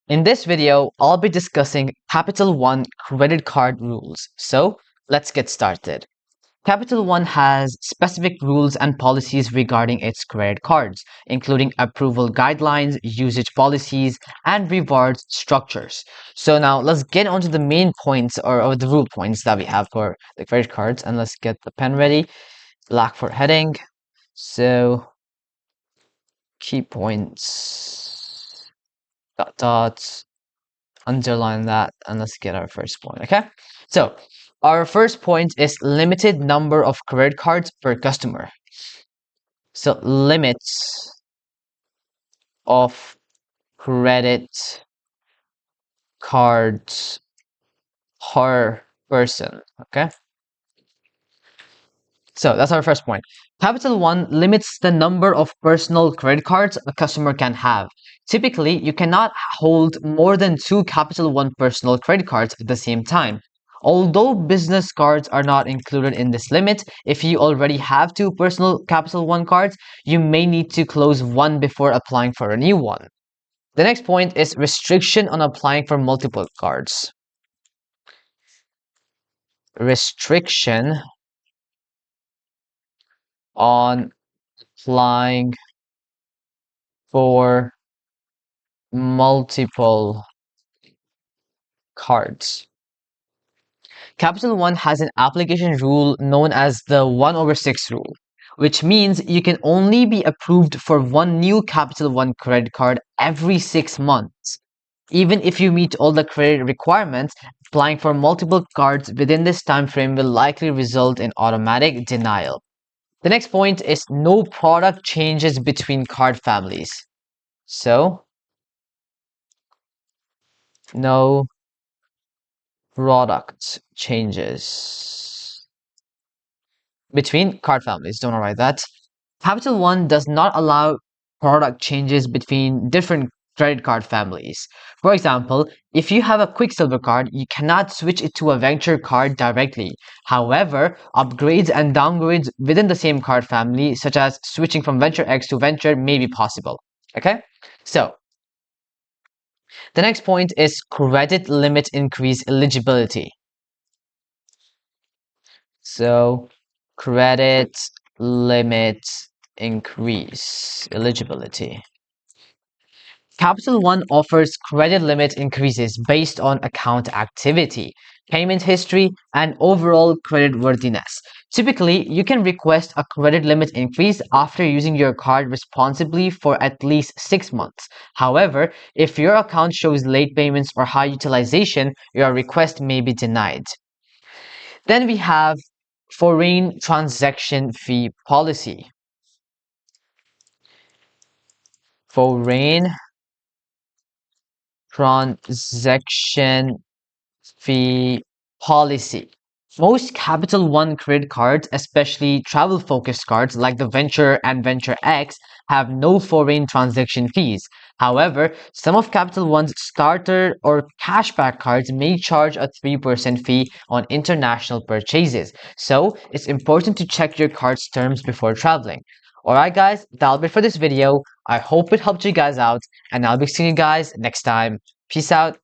In this video, I'll be discussing Capital One credit card rules. So let's get started. Capital One has specific rules and policies regarding its credit cards, including approval guidelines, usage policies, and rewards structures. So now let's get onto the main points or the rule points that we have for the credit cards, and let's get the pen ready. Black for heading. So key points, dot dots, underline that, and let's get our first point. Okay, so our first point is limited number of credit cards per customer. So limits of credit cards per person. Okay, so that's our first point. Capital One limits the number of personal credit cards a customer can have. Typically, you cannot hold more than 2 Capital One personal credit cards at the same time. Although business cards are not included in this limit, if you already have 2 personal Capital One cards, you may need to close one before applying for a new one. The next point is restriction on applying for multiple cards. Restriction on applying for multiple cards. Capital One has an application rule known as the 1/6 rule, which means you can only be approved for one new Capital One credit card every 6 months. Even if you meet all the credit requirements, applying for multiple cards within this time frame will likely result in automatic denial. The next point is no product changes between card families. So, no product changes between card families. Don't write that. Capital One does not allow product changes between different credit card families. For example, if you have a Quicksilver card, you cannot switch it to a Venture card directly. However, upgrades and downgrades within the same card family, such as switching from Venture X to Venture, may be possible. Okay? So, the next point is credit limit increase eligibility. So, credit limit increase eligibility. Capital One offers credit limit increases based on account activity, payment history, and overall creditworthiness. Typically, you can request a credit limit increase after using your card responsibly for at least 6 months. However, if your account shows late payments or high utilization, your request may be denied. Then we have foreign transaction fee policy. Foreign transaction fee policy. Most Capital One credit cards, especially travel focused cards like the Venture and Venture X, have no foreign transaction fees. However, some of Capital One's starter or cashback cards may charge a 3% fee on international purchases. So it's important to check your card's terms before traveling. Alright guys, that'll be it for this video. I hope it helped you guys out, and I'll be seeing you guys next time. Peace out.